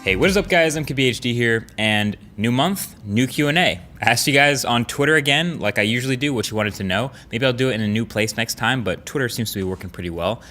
Hey, what is up guys, MKBHD here, and new month, new Q&A. I asked you guys on Twitter again, like I usually do, what you wanted to know. Maybe I'll do it in a new place next time, but Twitter seems to be working pretty well.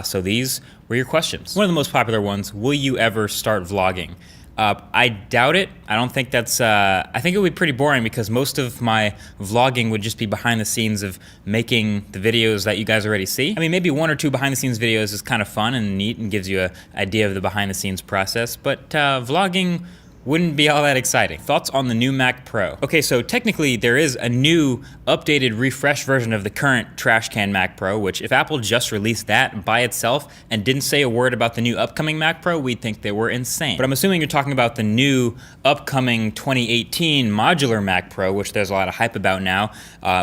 So these were your questions. One of the most popular ones, will you ever start vlogging? I doubt it. I don't think that's, I think it would be pretty boring because most of my vlogging would just be behind the scenes of making the videos that you guys already see. I mean, maybe one or two behind the scenes videos is kind of fun and neat and gives you an idea of the behind the scenes process, but vlogging wouldn't be all that exciting. Thoughts on the new Mac Pro? Okay, so technically there is a new updated refresh version of the current trash can Mac Pro, which if Apple just released that by itself and didn't say a word about the new upcoming Mac Pro, we'd think they were insane. But I'm assuming you're talking about the new upcoming 2018 modular Mac Pro, which there's a lot of hype about now,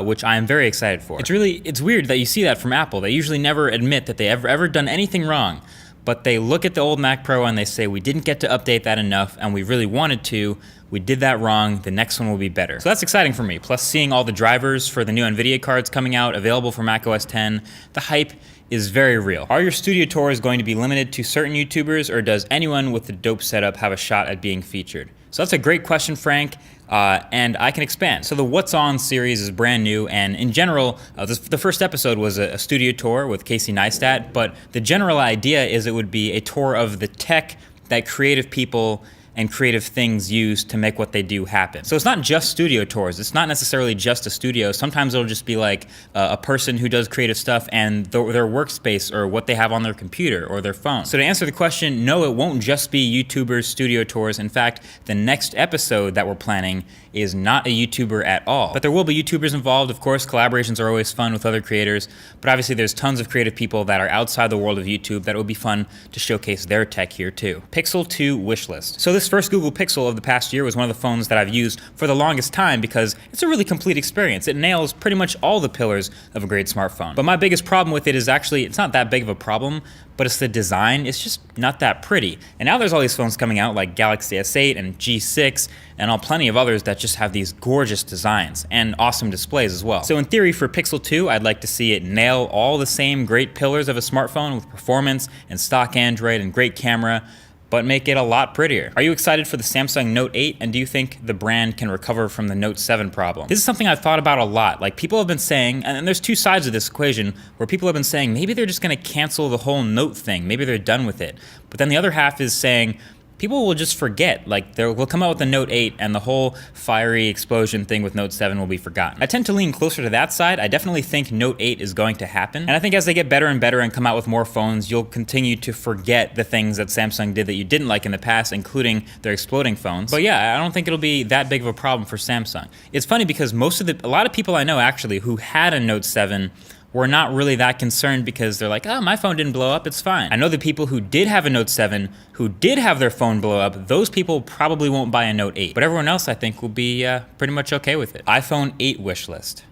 which I am very excited for. It's weird that you see that from Apple. They usually never admit that they ever done anything wrong. But they look at the old Mac Pro and they say, we didn't get to update that enough and we really wanted to. We did that wrong. The next one will be better. So that's exciting for me. Plus seeing all the drivers for the new NVIDIA cards coming out, available for macOS 10, the hype is very real. Are your studio tours going to be limited to certain YouTubers, or does anyone with a dope setup have a shot at being featured? So that's a great question, Frank. And I can expand. So the What's On series is brand new, and in general, the first episode was a studio tour with Casey Neistat, but the general idea is it would be a tour of the tech that creative people and creative things use to make what they do happen. So it's not just studio tours. It's not necessarily just a studio. Sometimes it'll just be like a person who does creative stuff and their workspace or what they have on their computer or their phone. So to answer the question, no, it won't just be YouTubers studio tours. In fact, the next episode that we're planning is not a YouTuber at all. But there will be YouTubers involved. Of course, collaborations are always fun with other creators, but obviously there's tons of creative people that are outside the world of YouTube that will be fun to showcase their tech here too. Pixel 2 wishlist. So this first Google Pixel of the past year was one of the phones that I've used for the longest time because it's a really complete experience. It nails pretty much all the pillars of a great smartphone. But my biggest problem with it is actually, it's not that big of a problem, but it's the design. It's just not that pretty. And now there's all these phones coming out like Galaxy S8 and G6 and plenty of others that just have these gorgeous designs and awesome displays as well. So in theory for Pixel 2, I'd like to see it nail all the same great pillars of a smartphone with performance and stock Android and great camera, but make it a lot prettier. Are you excited for the Samsung Note 8, and do you think the brand can recover from the Note 7 problem? This is something I've thought about a lot. Like, people have been saying, and there's two sides of this equation, where people have been saying maybe they're just gonna cancel the whole Note thing, maybe they're done with it. But then the other half is saying, people will just forget, like we'll come out with the Note 8 and the whole fiery explosion thing with Note 7 will be forgotten. I tend to lean closer to that side. I definitely think Note 8 is going to happen. And I think as they get better and better and come out with more phones, you'll continue to forget the things that Samsung did that you didn't like in the past, including their exploding phones. But yeah, I don't think it'll be that big of a problem for Samsung. It's funny because a lot of people I know actually who had a Note 7 were not really that concerned because they're like, oh, my phone didn't blow up, it's fine. I know the people who did have a Note 7, who did have their phone blow up, those people probably won't buy a Note 8. But everyone else, I think, will be pretty much okay with it. iPhone 8 wish list.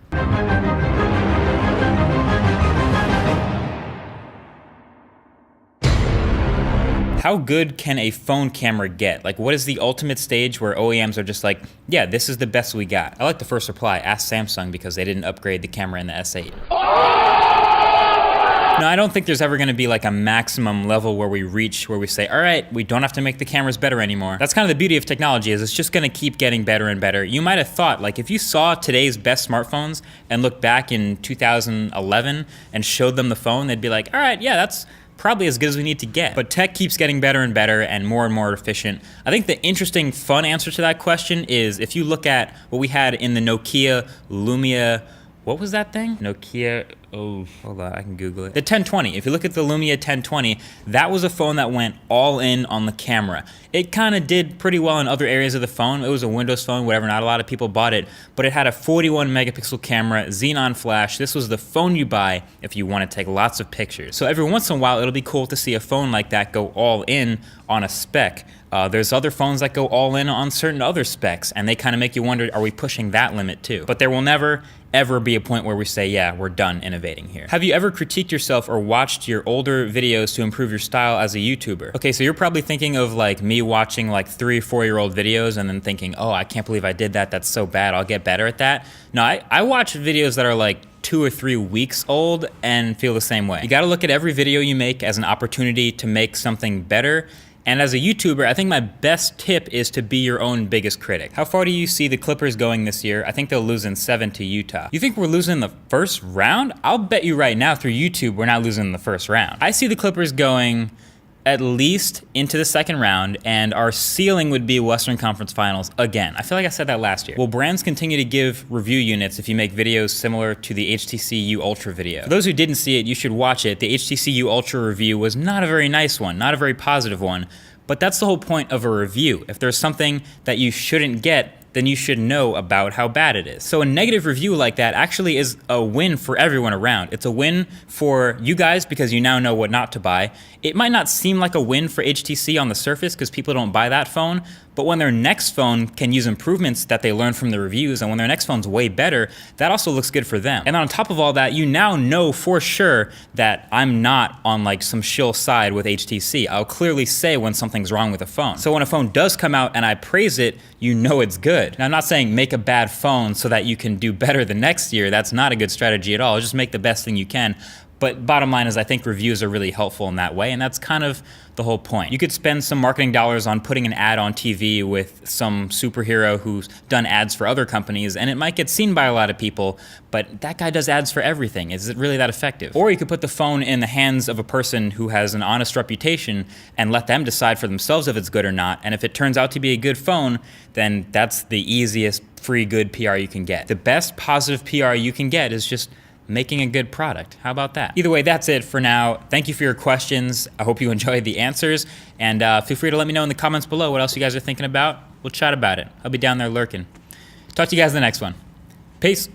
How good can a phone camera get? Like, what is the ultimate stage where OEMs are just like, yeah, this is the best we got? I like the first reply, ask Samsung, because they didn't upgrade the camera in the S8. No, I don't think there's ever gonna be like a maximum level where we reach, where we say, all right, we don't have to make the cameras better anymore. That's kind of the beauty of technology, is it's just gonna keep getting better and better. You might have thought, like, if you saw today's best smartphones and looked back in 2011 and showed them the phone, they'd be like, all right, yeah, that's probably as good as we need to get. But tech keeps getting better and better and more efficient. I think the interesting, fun answer to that question is if you look at what we had in the Nokia Lumia, what was that thing? Nokia, oh, hold on, I can Google it. The 1020, if you look at the Lumia 1020, that was a phone that went all in on the camera. It kind of did pretty well in other areas of the phone. It was a Windows phone, whatever, not a lot of people bought it, but it had a 41 megapixel camera, xenon flash. This was the phone you buy if you want to take lots of pictures. So every once in a while, it'll be cool to see a phone like that go all in on a spec. There's other phones that go all in on certain other specs, and they kind of make you wonder, are we pushing that limit too? But there will never, ever be a point where we say, yeah, we're done innovating here. Have you ever critiqued yourself or watched your older videos to improve your style as a YouTuber? Okay, so you're probably thinking of like me watching like 3 or 4-year-old videos and then thinking, oh, I can't believe I did that, that's so bad, I'll get better at that. No, I watch videos that are like 2 or 3 weeks old and feel the same way. You gotta look at every video you make as an opportunity to make something better And as a YouTuber, I think my best tip is to be your own biggest critic. How far do you see the Clippers going this year? I think they'll lose in 7 to Utah. You think we're losing the first round? I'll bet you right now through YouTube we're not losing the first round. I see the Clippers going at least into the second round, and our ceiling would be Western Conference Finals again. I feel like I said that last year. Will brands continue to give review units if you make videos similar to the HTC U Ultra video? For those who didn't see it, you should watch it. The HTC U Ultra review was not a very nice one, not a very positive one, but that's the whole point of a review. If there's something that you shouldn't get, then you should know about how bad it is. So a negative review like that actually is a win for everyone around. It's a win for you guys because you now know what not to buy. It might not seem like a win for HTC on the surface because people don't buy that phone, but when their next phone can use improvements that they learned from the reviews, and when their next phone's way better, that also looks good for them. And on top of all that, you now know for sure that I'm not on like some shill side with HTC. I'll clearly say when something's wrong with a phone. So when a phone does come out and I praise it, you know it's good. Now I'm not saying make a bad phone so that you can do better the next year. That's not a good strategy at all. Just make the best thing you can. But bottom line is I think reviews are really helpful in that way, and that's kind of the whole point. You could spend some marketing dollars on putting an ad on TV with some superhero who's done ads for other companies, and it might get seen by a lot of people, but that guy does ads for everything. Is it really that effective? Or you could put the phone in the hands of a person who has an honest reputation and let them decide for themselves if it's good or not, and if it turns out to be a good phone, then that's the easiest free good PR you can get. The best positive PR you can get is just making a good product. How about that? Either way, that's it for now. Thank you for your questions. I hope you enjoyed the answers, and feel free to let me know in the comments below what else you guys are thinking about. We'll chat about it. I'll be down there lurking. Talk to you guys in the next one. Peace.